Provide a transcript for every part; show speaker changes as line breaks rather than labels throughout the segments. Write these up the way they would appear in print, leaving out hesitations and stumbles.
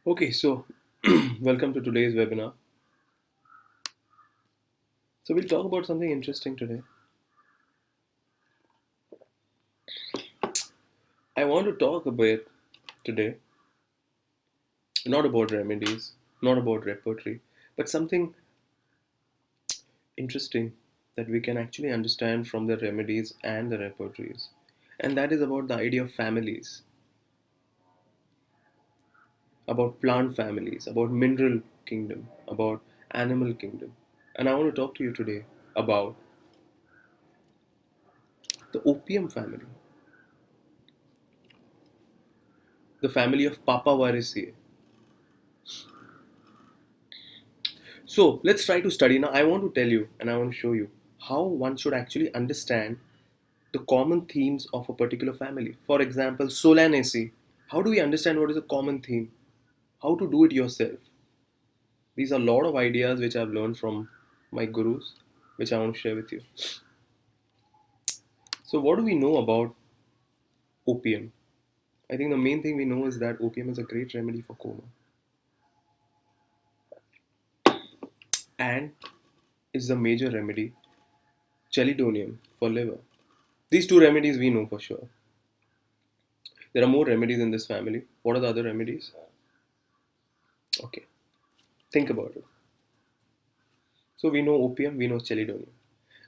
Okay, so welcome to today's webinar. So we'll talk about something interesting today. I want to talk a bit today, not about remedies, not about repertory, but something interesting that we can actually understand from the remedies and the repertories. And that is about the idea of families, about plant families, about mineral kingdom, about animal kingdom. And I want to talk to you today about the opium family, the family of Papaver. So let's try to study. Now, I want to tell you and I want to show you how one should actually understand the common themes of a particular family. For example, Solanaceae. How do we understand what is a common theme? How to do it yourself? These are a lot of ideas which I've learned from my gurus, which I want to share with you. So, what do we know about opium? I think the main thing we know is that opium is a great remedy for coma and is the major remedy, chelidonium, for liver. These two remedies we know for sure. There are more remedies in this family. What are the other remedies? Okay, think about it. So we know opium, we know chelidonium.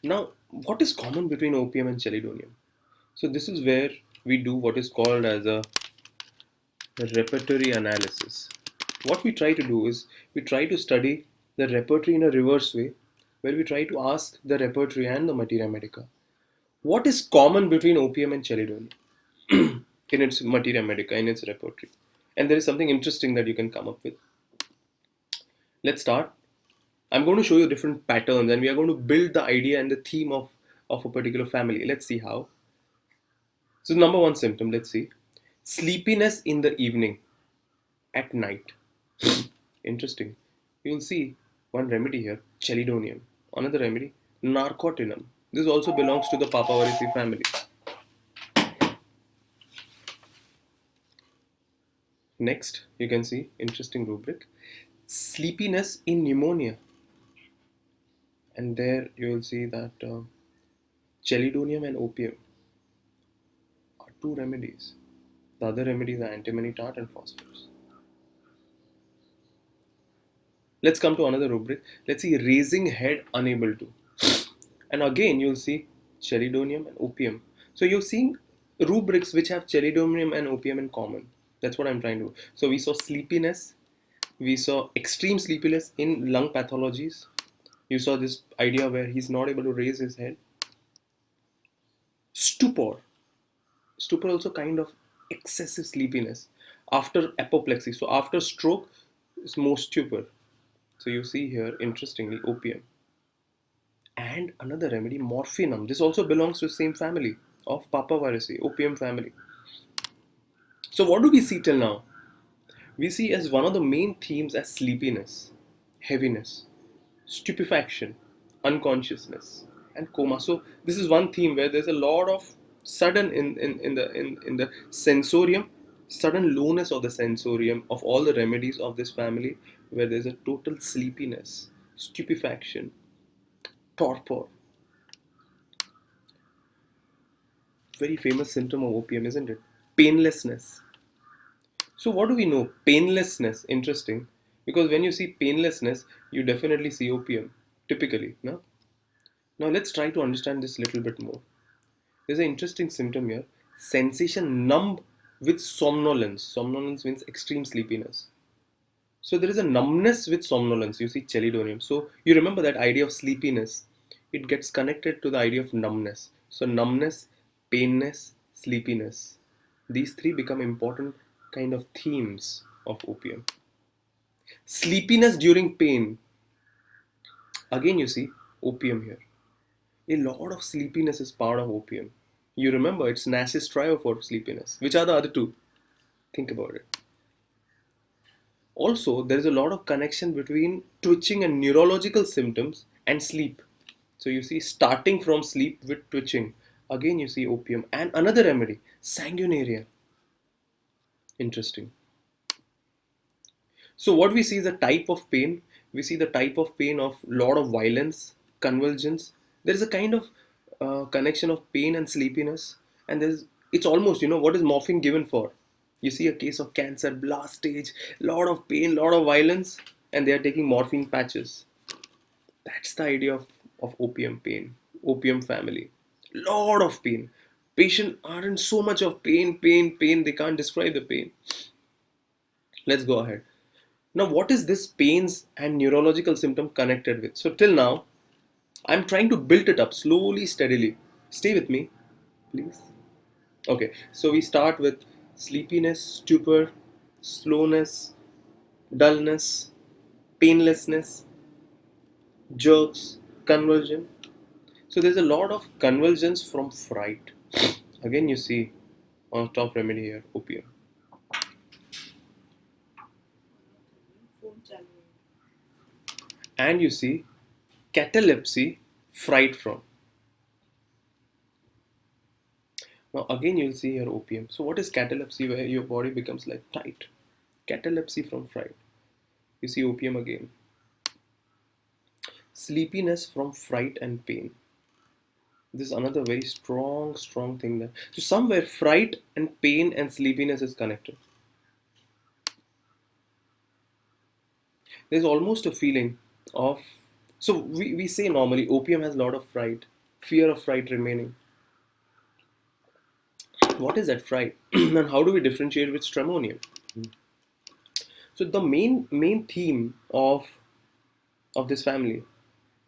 Now, what is common between opium and chelidonium? So this is where we do what is called as a repertory analysis. What we try to do is we try to study the repertory in a reverse way, where we try to ask the repertory and the materia medica, what is common between opium and chelidonium in its materia medica, in its repertory. And there is something interesting that you can come up with. Let's start. I'm going to show you different patterns and we are going to build the idea and the theme of a particular family. Let's see how. So, number one symptom, let's see. Sleepiness in the evening, at night. Interesting. You'll see one remedy here, chelidonium. Another remedy, narcotinum. This also belongs to the Papaver family. Next, you can see interesting rubric, sleepiness in pneumonia. And there you will see that chelidonium and opium are two remedies. The other remedies are antimony tart and phosphorus. Let's come to another rubric. Let's see raising head unable to. And again you'll see chelidonium and opium. So you're seeing rubrics which have chelidonium and opium in common. That's what I'm trying to do. So we saw sleepiness, we saw extreme sleepiness in lung pathologies. You saw this idea where he's not able to raise his head. Stupor. Stupor also kind of excessive sleepiness after apoplexy. So after stroke, it's more stupor. So you see here, interestingly, opium. And another remedy, morphinum. This also belongs to the same family of Papaver, opium family. So what do we see till now? We see as one of the main themes as sleepiness, heaviness, stupefaction, unconsciousness, and coma. So this is one theme where there's a lot of sudden in the sensorium, sudden lowness of the sensorium of all the remedies of this family, where there's a total sleepiness, stupefaction, torpor. Very famous symptom of opium, isn't it? Painlessness. So what do we know? Painlessness. Interesting, because when you see painlessness, you definitely see opium. Typically, no. Now let's try to understand this a little bit more. There's an interesting symptom here. Sensation numb with somnolence. Somnolence means extreme sleepiness. So there is a numbness with somnolence. You see chelidonium. So you remember that idea of sleepiness. It gets connected to the idea of numbness. So numbness, painness, sleepiness. These three become important kind of themes of opium. Sleepiness during pain. Again you see opium here. A lot of sleepiness is part of opium. You remember it's Nash's trio for sleepiness. Which are the other two? Think about it. Also, there is a lot of connection between twitching and neurological symptoms and sleep. So you see, starting from sleep with twitching. Again, you see opium. And another remedy, sanguinaria. Interesting. So what we see is a type of pain. We see the type of pain of lot of violence, convulsions. There is a kind of connection of pain and sleepiness, and it's almost, what is morphine given for? You see a case of cancer, blast stage, lot of pain, lot of violence, and they are taking morphine patches. That's the idea of opium pain, opium family. Lot of pain. Patient are in so much of pain, they can't describe the pain. Let's go ahead. Now, what is this pains and neurological symptom connected with? So, till now, I'm trying to build it up slowly, steadily. Stay with me, please. Okay, so we start with sleepiness, stupor, slowness, dullness, painlessness, jerks, convulsion. So, there's a lot of convulsions from fright. Again, you see on top remedy here, opium. And you see catalepsy, fright from. Now again you'll see here opium. So what is catalepsy, where your body becomes like tight? Catalepsy from fright. You see opium again. Sleepiness from fright and pain. This is another very strong thing there. So somewhere fright and pain and sleepiness is connected. There's almost a feeling of, so we say normally opium has a lot of fright, fear of fright remaining. What is that fright? And how do we differentiate with stramonium? So the main theme of this family,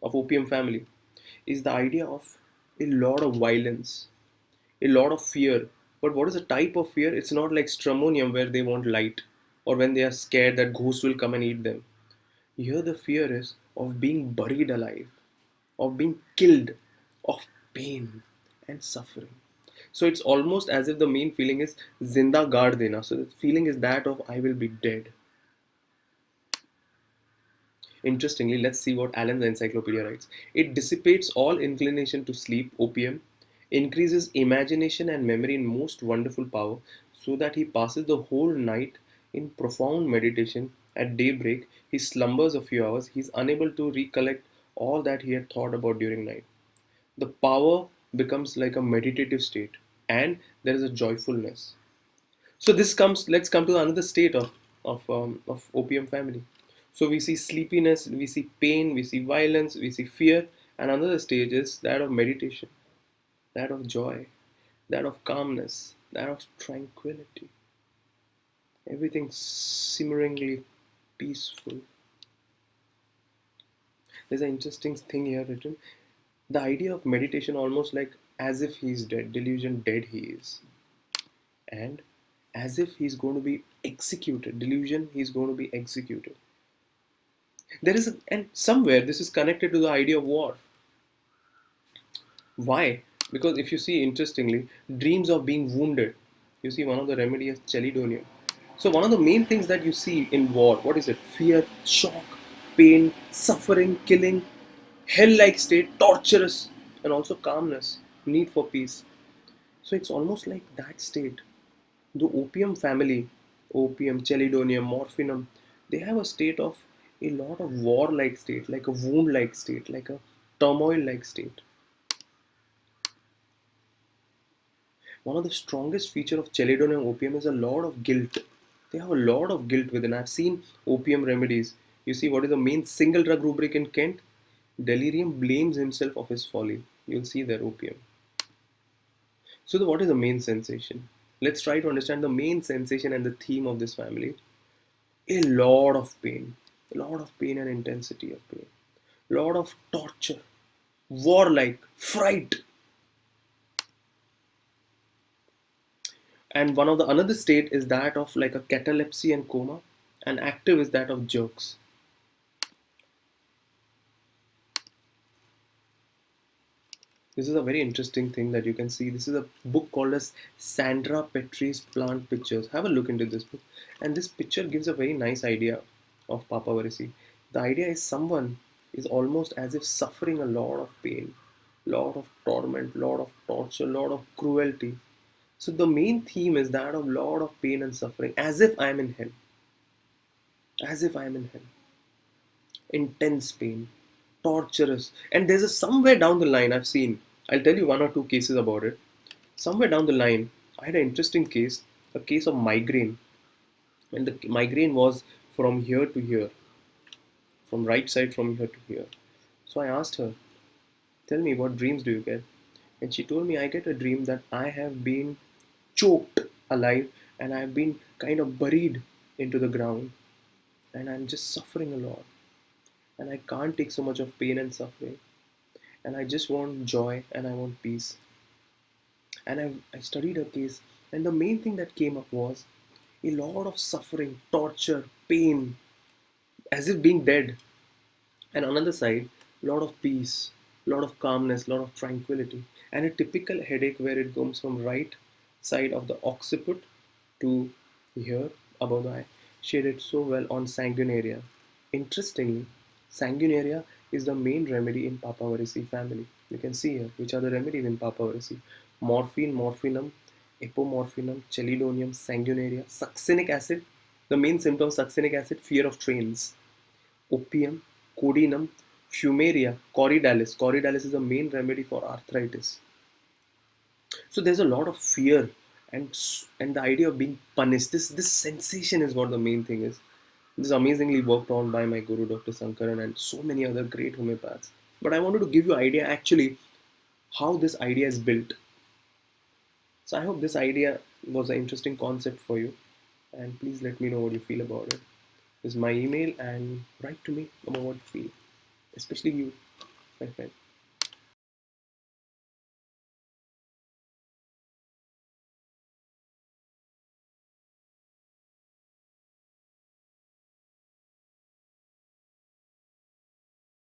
of opium family, is the idea of a lot of violence, a lot of fear. But what is the type of fear? It's not like stramonium where they want light or when they are scared that ghosts will come and eat them. Here the fear is of being buried alive, of being killed, of pain and suffering. So it's almost as if the main feeling is zinda gaad dena. So the feeling is that of I will be dead. Interestingly, let's see what Allen's encyclopedia writes. It dissipates all inclination to sleep, opium, increases imagination and memory in most wonderful power, so that he passes the whole night in profound meditation. At daybreak, he slumbers a few hours. He is unable to recollect all that he had thought about during night. The power becomes like a meditative state, and there is a joyfulness. So this comes. Let's come to another state of opium family. So we see sleepiness, we see pain, we see violence, we see fear, and another stage is that of meditation, that of joy, that of calmness, that of tranquility. Everything simmeringly peaceful. There's an interesting thing here written. The idea of meditation almost like as if he's dead, delusion dead he is. And as if he's going to be executed, delusion he's going to be executed. And somewhere this is connected to the idea of war. Why? Because if you see interestingly, dreams of being wounded, you see one of the remedies is chelidonium. So one of the main things that you see in war, what is it? Fear, shock, pain, suffering, killing, hell-like state, torturous, and also calmness, need for peace. So it's almost like that state. The opium family, opium, chelidonium, morphinum, they have a state of a lot of war-like state, like a wound-like state, like a turmoil-like state. One of the strongest feature of chelidonium and opium is a lot of guilt. They have a lot of guilt within. I've seen opium remedies. You see what is the main single drug rubric in Kent? Delirium blames himself of his folly. You'll see there opium. So what is the main sensation? Let's try to understand the main sensation and the theme of this family. A lot of pain. A lot of pain and intensity of pain. A lot of torture. Warlike. Fright. And one of the another state is that of like a catalepsy and coma, and active is that of jerks. This is a very interesting thing that you can see. This is a book called as Sandra Petrie's Plant Pictures. Have a look into this book, and this picture gives a very nice idea of papaversi. The idea is someone is almost as if suffering a lot of pain, lot of torment, lot of torture, lot of cruelty. So the main theme is that of lot of pain and suffering, as if I am in hell. as if I am in hell. Intense pain, torturous. And there's a somewhere down the line I've seen, I'll tell you one or two cases about it. Somewhere down the line, I had an interesting case, a case of migraine. And the migraine was from here to here, from right side from here to here. So I asked her, tell me, what dreams do you get? And she told me, I get a dream that I have been choked alive and I've been kind of buried into the ground and I'm just suffering a lot. And I can't take so much of pain and suffering. And I just want joy and I want peace. And I studied her case, and the main thing that came up was a lot of suffering, torture, pain, as if being dead. And on the other side, a lot of peace, a lot of calmness, a lot of tranquility, and a typical headache where it comes from right side of the occiput to here above the eye. She did so well on sanguinaria. Interestingly, sanguinaria is the main remedy in papaversi family. You can see here which are the remedies in papaversi: morphine, morphinum, epomorphinum, chelidonium, sanguinaria, succinic acid. The main symptom succinic acid, fear of trains. Opium, codinum, fumaria, corydallis. Corydallis is the main remedy for arthritis. So there's a lot of fear and the idea of being punished. This sensation is what the main thing is. This is amazingly worked on by my guru Dr. Sankaran and so many other great homeopaths. But I wanted to give you an idea actually how this idea is built. So I hope this idea was an interesting concept for you, and please let me know what you feel about it. This is my email and write to me about what you feel, especially you, my friend.